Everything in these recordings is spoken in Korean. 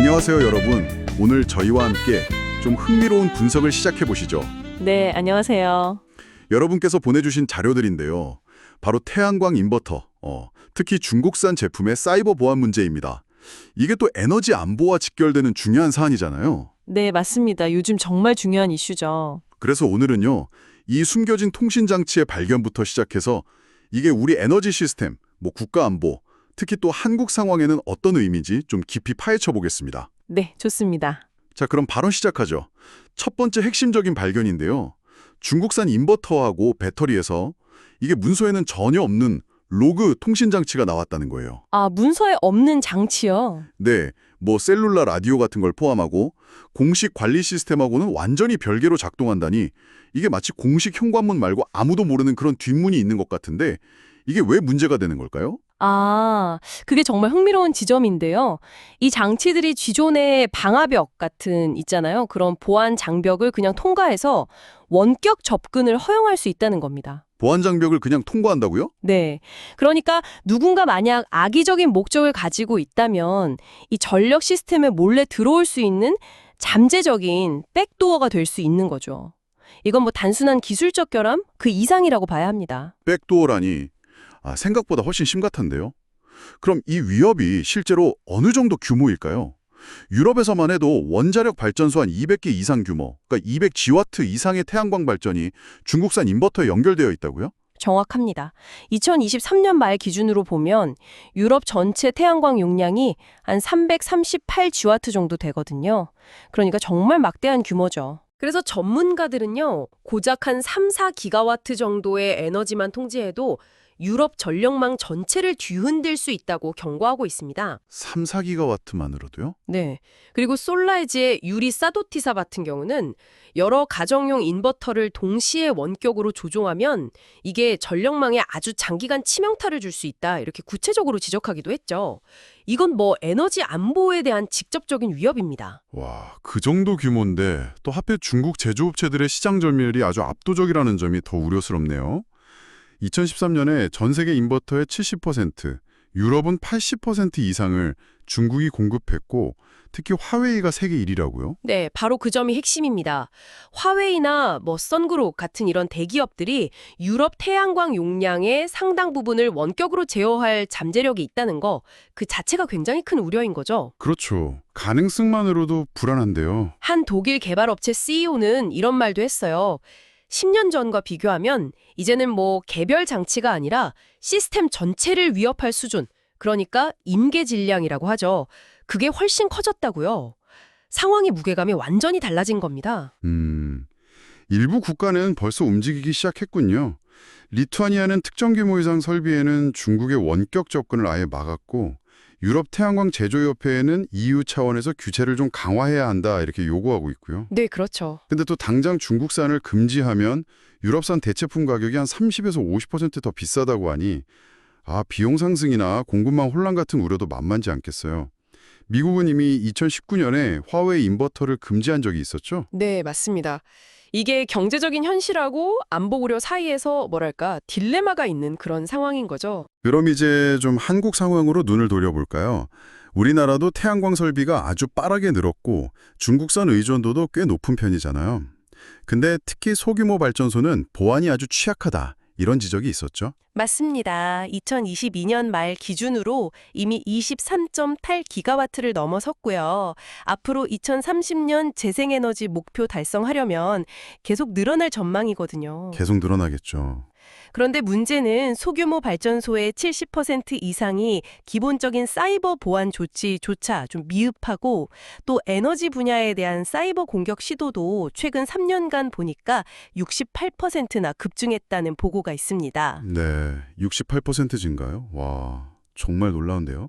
안녕하세요, 여러분. 오늘 저희와 함께 좀 흥미로운 분석을 시작해 보시죠. 네, 안녕하세요. 여러분께서 보내주신 자료들인데요. 바로 태양광 인버터, 특히 중국산 제품의 사이버 보안 문제입니다. 이게 또 에너지 안보와 직결되는 중요한 사안이잖아요. 네, 맞습니다. 요즘 정말 중요한 이슈죠. 그래서 오늘은요, 이 숨겨진 통신 장치의 발견부터 시작해서 이게 우리 에너지 시스템, 국가 안보, 특히 또 한국 상황에는 어떤 의미인지 좀 깊이 파헤쳐 보겠습니다. 네, 좋습니다. 자, 그럼 바로 시작하죠. 첫 번째 핵심적인 발견인데요. 중국산 인버터하고 배터리에서 이게 문서에는 전혀 없는 로그 통신 장치가 나왔다는 거예요. 아, 문서에 없는 장치요? 네, 셀룰라 라디오 같은 걸 포함하고 공식 관리 시스템하고는 완전히 별개로 작동한다니 이게 마치 공식 현관문 말고 아무도 모르는 그런 뒷문이 있는 것 같은데 이게 왜 문제가 되는 걸까요? 아, 그게 정말 흥미로운 지점인데요. 이 장치들이 기존의 방화벽 같은 있잖아요. 그런 보안 장벽을 그냥 통과해서 원격 접근을 허용할 수 있다는 겁니다. 보안 장벽을 그냥 통과한다고요? 네. 그러니까 누군가 만약 악의적인 목적을 가지고 있다면 이 전력 시스템에 몰래 들어올 수 있는 잠재적인 백도어가 될 수 있는 거죠. 이건 단순한 기술적 결함? 그 이상이라고 봐야 합니다. 백도어라니. 생각보다 훨씬 심각한데요. 그럼 이 위협이 실제로 어느 정도 규모일까요? 유럽에서만 해도 원자력 발전소 한 200개 이상 규모, 그러니까 200GW 이상의 태양광 발전이 중국산 인버터에 연결되어 있다고요? 정확합니다. 2023년 말 기준으로 보면 유럽 전체 태양광 용량이 한 338GW 정도 되거든요. 그러니까 정말 막대한 규모죠. 그래서 전문가들은요, 고작 한 3-4기가와트 정도의 에너지만 통제해도 유럽 전력망 전체를 뒤흔들 수 있다고 경고하고 있습니다. 3-4GW만으로도요? 네. 그리고 솔라이즈의 유리 사도티사 같은 경우는 여러 가정용 인버터를 동시에 원격으로 조종하면 이게 전력망에 아주 장기간 치명타를 줄 수 있다. 이렇게 구체적으로 지적하기도 했죠. 이건 에너지 안보에 대한 직접적인 위협입니다. 와, 그 정도 규모인데 또 하필 중국 제조업체들의 시장 점유율이 아주 압도적이라는 점이 더 우려스럽네요. 2013년에 전 세계 인버터의 70%, 유럽은 80% 이상을 중국이 공급했고 특히 화웨이가 세계 1위라고요? 네, 바로 그 점이 핵심입니다. 화웨이나 선그룹 같은 이런 대기업들이 유럽 태양광 용량의 상당 부분을 원격으로 제어할 잠재력이 있다는 거, 그 자체가 굉장히 큰 우려인 거죠. 그렇죠. 가능성만으로도 불안한데요. 한 독일 개발업체 CEO는 이런 말도 했어요. 10년 전과 비교하면 이제는 개별 장치가 아니라 시스템 전체를 위협할 수준, 그러니까 임계 질량이라고 하죠. 그게 훨씬 커졌다고요. 상황의 무게감이 완전히 달라진 겁니다. 일부 국가는 벌써 움직이기 시작했군요. 리투아니아는 특정 규모 이상 설비에는 중국의 원격 접근을 아예 막았고 유럽 태양광 제조협회에는 EU 차원에서 규제를 좀 강화해야 한다 이렇게 요구하고 있고요. 네, 그렇죠. 근데 또 당장 중국산을 금지하면 유럽산 대체품 가격이 한 30에서 50% 더 비싸다고 하니 비용 상승이나 공급망 혼란 같은 우려도 만만치 않겠어요. 미국은 이미 2019년에 화웨이 인버터를 금지한 적이 있었죠? 네, 맞습니다. 이게 경제적인 현실하고 안보 우려 사이에서 딜레마가 있는 그런 상황인 거죠. 그럼 이제 좀 한국 상황으로 눈을 돌려볼까요? 우리나라도 태양광 설비가 아주 빠르게 늘었고 중국산 의존도도 꽤 높은 편이잖아요. 근데 특히 소규모 발전소는 보안이 아주 취약하다. 이런 지적이 있었죠. 맞습니다. 2022년 말 기준으로 이미 23.8기가와트를 넘어섰고요. 앞으로 2030년 재생에너지 목표 달성하려면 계속 늘어날 전망이거든요. 계속 늘어나겠죠. 그런데 문제는 소규모 발전소의 70% 이상이 기본적인 사이버 보안 조치조차 좀 미흡하고 또 에너지 분야에 대한 사이버 공격 시도도 최근 3년간 보니까 68%나 급증했다는 보고가 있습니다. 네, 68% 증가요? 와, 정말 놀라운데요.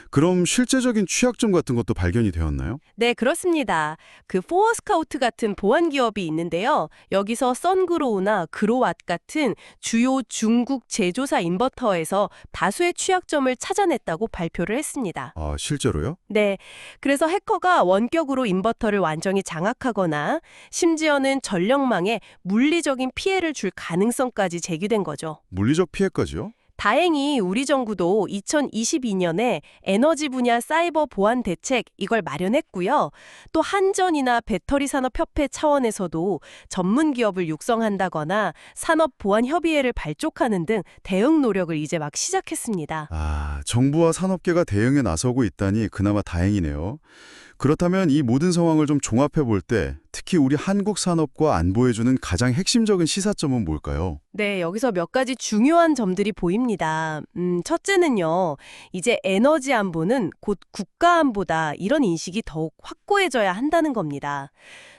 그럼 실제적인 취약점 같은 것도 발견이 되었나요? 네, 그렇습니다. 그 포어스카우트 같은 보안 기업이 있는데요. 여기서 선그로우나 그로왓 같은 주요 중국 제조사 인버터에서 다수의 취약점을 찾아냈다고 발표를 했습니다. 실제로요? 네, 그래서 해커가 원격으로 인버터를 완전히 장악하거나 심지어는 전력망에 물리적인 피해를 줄 가능성까지 제기된 거죠. 물리적 피해까지요? 다행히 우리 정부도 2022년에 에너지 분야 사이버 보안 대책 이걸 마련했고요. 또 한전이나 배터리 산업 협회 차원에서도 전문 기업을 육성한다거나 산업 보안 협의회를 발족하는 등 대응 노력을 이제 막 시작했습니다. 아, 정부와 산업계가 대응에 나서고 있다니 그나마 다행이네요. 그렇다면 이 모든 상황을 좀 종합해 볼 때 특히 우리 한국 산업과 안보해주는 가장 핵심적인 시사점은 뭘까요? 네, 여기서 몇 가지 중요한 점들이 보입니다. 첫째는요, 이제 에너지 안보는 곧 국가 안보다 이런 인식이 더욱 확고해져야 한다는 겁니다.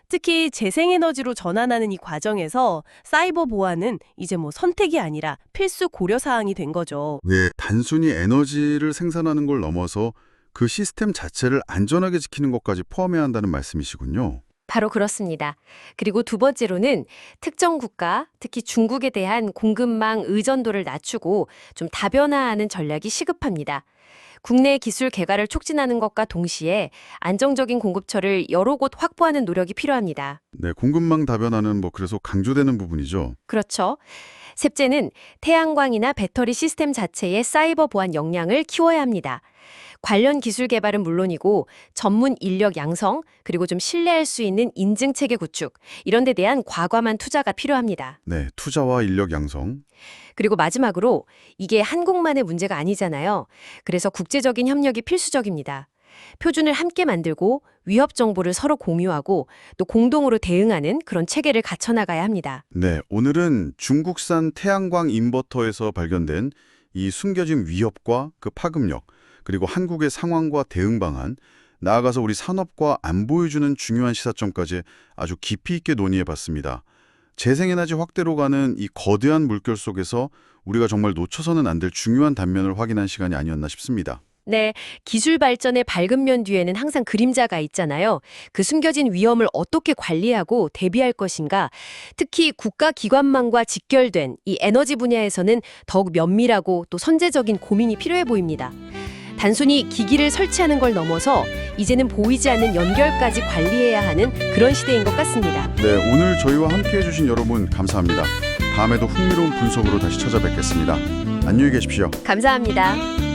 특히 재생에너지로 전환하는 이 과정에서 사이버 보안은 이제 뭐 선택이 아니라 필수 고려 사항이 된 거죠. 네, 단순히 에너지를 생산하는 걸 넘어서 그 시스템 자체를 안전하게 지키는 것까지 포함해야 한다는 말씀이시군요. 바로 그렇습니다. 그리고 두 번째로는 특정 국가, 특히 중국에 대한 공급망 의존도를 낮추고 좀 다변화하는 전략이 시급합니다. 국내 기술 개발을 촉진하는 것과 동시에 안정적인 공급처를 여러 곳 확보하는 노력이 필요합니다. 네, 공급망 다변화는 그래서 강조되는 부분이죠. 그렇죠. 셋째는 태양광이나 배터리 시스템 자체의 사이버 보안 역량을 키워야 합니다. 관련 기술 개발은 물론이고 전문 인력 양성, 그리고 좀 신뢰할 수 있는 인증 체계 구축, 이런 데 대한 과감한 투자가 필요합니다. 네, 투자와 인력 양성. 그리고 마지막으로 이게 한국만의 문제가 아니잖아요. 그래서 국제적인 협력이 필수적입니다. 표준을 함께 만들고 위협 정보를 서로 공유하고 또 공동으로 대응하는 그런 체계를 갖춰나가야 합니다. 네, 오늘은 중국산 태양광 인버터에서 발견된 이 숨겨진 위협과 그 파급력, 그리고 한국의 상황과 대응 방안, 나아가서 우리 산업과 안보해주는 중요한 시사점까지 아주 깊이 있게 논의해봤습니다. 재생에너지 확대로 가는 이 거대한 물결 속에서 우리가 정말 놓쳐서는 안 될 중요한 단면을 확인한 시간이 아니었나 싶습니다. 네, 기술 발전의 밝은 면 뒤에는 항상 그림자가 있잖아요. 그 숨겨진 위험을 어떻게 관리하고 대비할 것인가, 특히 국가 기관망과 직결된 이 에너지 분야에서는 더욱 면밀하고 또 선제적인 고민이 필요해 보입니다. 단순히 기기를 설치하는 걸 넘어서 이제는 보이지 않는 연결까지 관리해야 하는 그런 시대인 것 같습니다. 네, 오늘 저희와 함께해 주신 여러분 감사합니다. 다음에도 흥미로운 분석으로 다시 찾아뵙겠습니다. 안녕히 계십시오. 감사합니다.